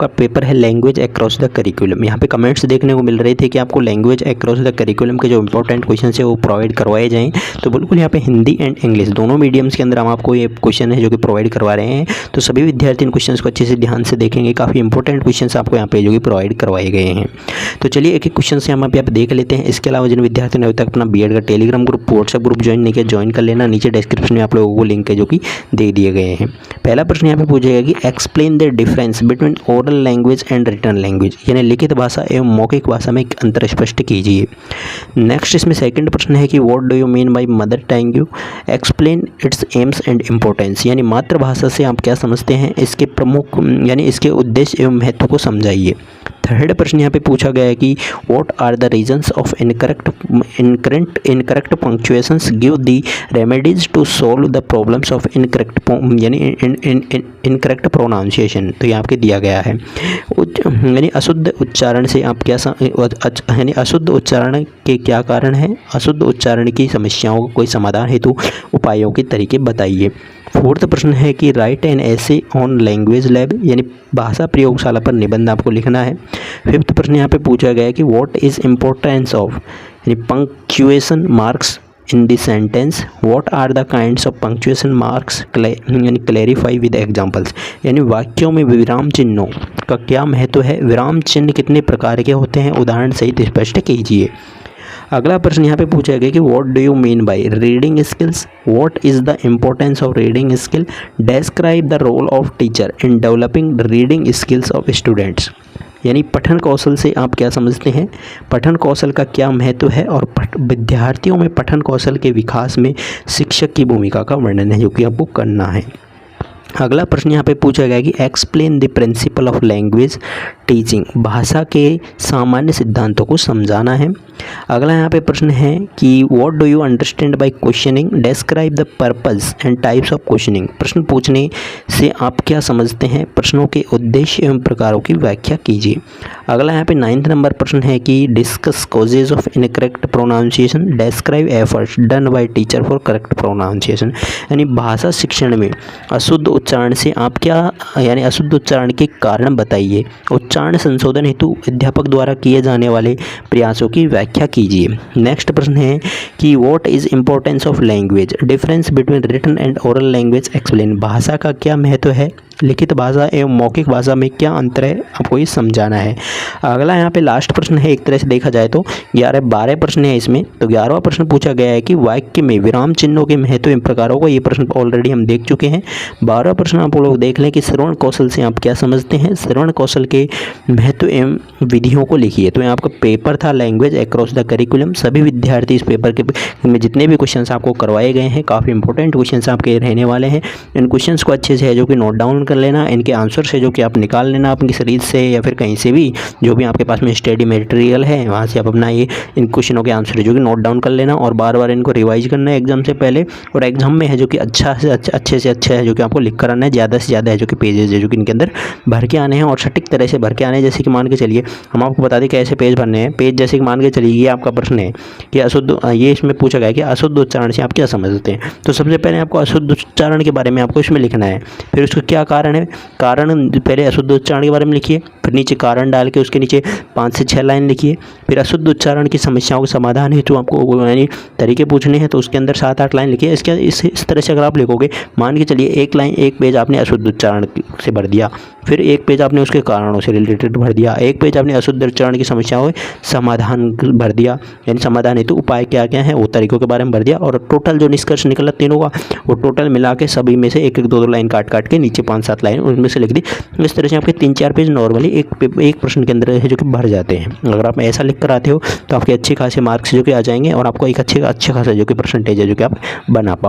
का पेपर है language across the curriculum. यहाँ पे कमेंट्स देखने को मिल रहे थे कि आपको लैंग्वेज अक्रॉस द करिकुलम के जो इंपॉर्टेंट क्वेश्चन है वो प्रोवाइड करवाए जाएँ। तो बिल्कुल यहाँ पे हिंदी एंड इंग्लिश दोनों मीडियम्स के अंदर हम आपको ये क्वेश्चन है जो कि प्रोवाइड करवा रहे हैं। तो सभी विद्यार्थी इन क्वेश्चन को अच्छे से ध्यान से देखेंगे। काफ़ी इंपॉर्टेंट क्वेश्चन आपको यहाँ पे जो कि प्रोवाइड करवाए गए हैं। तो चलिए एक एक क्वेश्चन से हम यहाँ पे देख लेते हैं। इसके अलावा जिन विद्यार्थियों ने अभी तक अपना बीएड का Telegram group, WhatsApp group join नहीं किया, ज्वाइन कर लेना। नीचे डिस्क्रिप्शन में आप लोगों को लिंक है जो कि दे दिए गए हैं। पहला प्रश्न यहाँ पे पूछेगा कि explain the difference between oral language and written language, यानी लिखित भाषा एवं मौखिक भाषा में अंतर स्पष्ट कीजिए। नेक्स्ट इसमें सेकंड प्रश्न है कि what do you mean by mother tongue, explain it's AIIMS and importance, यानी मातृभाषा से आप क्या समझते हैं, इसके प्रमुख यानी इसके उद्देश्य एवं महत्व को समझाइए। थर्ड प्रश्न यहाँ पे पूछा गया है कि what are the reasons of incorrect punctuations, give the remedies to solve the problems of incorrect pronunciation. तो ये आपके दिया गया है। यानी अशुद्ध उच्चारण से आप क्या यानी अशुद्ध उच्चारण के क्या कारण है, अशुद्ध उच्चारण की समस्याओं को कोई समाधान हेतु उपायों के तरीके बताइए। फोर्थ प्रश्न है कि राइट एन ऐसे ऑन लैंग्वेज लैब, यानी भाषा प्रयोगशाला पर निबंध आपको लिखना है। फिफ्थ प्रश्न यहाँ पे पूछा गया है कि व्हाट इज़ इम्पोर्टेंस ऑफ यानी punctuation marks in the sentence, what are the kinds of punctuation marks, यानी क्लैरिफाई विद एग्जांपल्स, यानी वाक्यों में विराम चिन्हों का क्या महत्व है, विराम चिन्ह कितने प्रकार के होते हैं, उदाहरण सहित स्पष्ट कीजिए। अगला प्रश्न यहाँ पे पूछा गया कि what do you mean by reading skills, what is the importance of reading skill, describe the role of teacher in developing reading skills of students, यानी पठन कौशल से आप क्या समझते हैं, पठन कौशल का क्या महत्व है और विद्यार्थियों में पठन कौशल के विकास में शिक्षक की भूमिका का वर्णन है जो कि आपको करना है। अगला प्रश्न यहाँ पे पूछा गया कि explain the principle of language teaching, भाषा के सामान्य सिद्धांतों को समझाना है। अगला यहाँ पे प्रश्न है कि what do you understand by questioning, describe the purpose and types of questioning, प्रश्न पूछने से आप क्या समझते हैं, प्रश्नों के उद्देश्य एवं प्रकारों की व्याख्या कीजिए। अगला यहाँ पे 9th नंबर प्रश्न है कि discuss causes of incorrect pronunciation, describe efforts done by teacher for correct pronunciation, यानी भाषा शिक्षण में अशुद्ध उच्चारण से आप क्या यानी अशुद्ध उच्चारण के कारण बताइए, उच्चारण संशोधन हेतु अध्यापक द्वारा किए जाने वाले प्रयासों की व्याख्या कीजिए। नेक्स्ट प्रश्न है कि what is importance of language, difference between written and oral language explain, भाषा का क्या महत्व है, लिखित भाषा एवं मौखिक भाषा में क्या अंतर है, आपको ये समझाना है। अगला यहाँ पे लास्ट प्रश्न है, एक तरह से देखा जाए तो 12 प्रश्न है इसमें। तो 11वां प्रश्न पूछा गया है कि वाक्य में विराम चिन्हों के महत्व एवं प्रकारों को, ये प्रश्न ऑलरेडी हम देख चुके हैं। 12वां प्रश्न आप लोग देख लें कि श्रवण कौशल से आप क्या समझते हैं, श्रवण कौशल के महत्व एवं विधियों को लिखिए। तो ये आपका पेपर था लैंग्वेज अक्रॉस द करिकुलम। सभी विद्यार्थी इस पेपर के में जितने भी क्वेश्चन आपको करवाए गए हैं काफ़ी इंपॉर्टेंट क्वेश्चन आपके रहने वाले हैं। इन क्वेश्चन को अच्छे से है जो कि नोट डाउन कर लेना, इनके आंसर से जो कि आप निकाल लेना अपनी सीरीज से या फिर कहीं से भी जो भी आपके पास में स्टडी मटेरियल है वहाँ से आप अपना ये इन क्वेश्चनों के आंसर जो कि नोट डाउन कर लेना और बार बार इनको रिवाइज करना है एग्जाम से पहले। और एग्जाम में है जो कि अच्छे से अच्छा है जो कि आपको लिख कर आना है, ज़्यादा से ज़्यादा है जो कि पेजेस है जो कि इनके अंदर भर के आने हैं और सटीक तरह से भर के आने हैं। जैसे कि मान के चलिए हम आपको बता दें कैसे पेज भरने हैं। पेज जैसे कि मान के चलिए ये आपका प्रश्न है कि अशुद्ध, ये इसमें पूछा गया कि अशुद्ध उच्चारण से आप क्या समझते हैं। तो सबसे पहले आपको अशुद्ध उच्चारण के बारे में आपको इसमें लिखना है, फिर उसका क्या कारण है, कारण पहले अशुद्ध उच्चारण के बारे में लिखिए, फिर नीचे कारण डाल के उसके नीचे 5 से 6 लाइन लिखिए। फिर अशुद्ध उच्चारण की समस्याओं के समाधान हेतु आपको यानी तरीके पूछने हैं तो उसके अंदर 7-8 लाइन लिखिए। इस तरह से अगर आप लिखोगे, मान के चलिए एक पेज आपने अशुद्ध उच्चारण से भर दिया, फिर एक पेज आपने उसके कारणों से रिलेटेड भर दिया, एक पेज आपने अशुद्ध उच्चारण की समस्याओं समाधान भर दिया, यानी समाधान हेतु उपाय क्या क्या है वो तरीकों के बारे में भर दिया। और टोटल जो निष्कर्ष निकला तीनों का वो टोटल मिला के सभी में से 1-2 लाइन काट के नीचे 5-7 लाइन उनमें से लिख दी। इस तरह से आपके 3-4 पेज नॉर्मली एक प्रश्न के अंदर है जो कि भर जाते हैं। अगर आप ऐसा लिख कर आते हो तो आपके अच्छे खासे मार्क्स जो कि आ जाएंगे और आपको एक अच्छे खासा जो कि परसेंटेज है जो कि आप बना पाओ।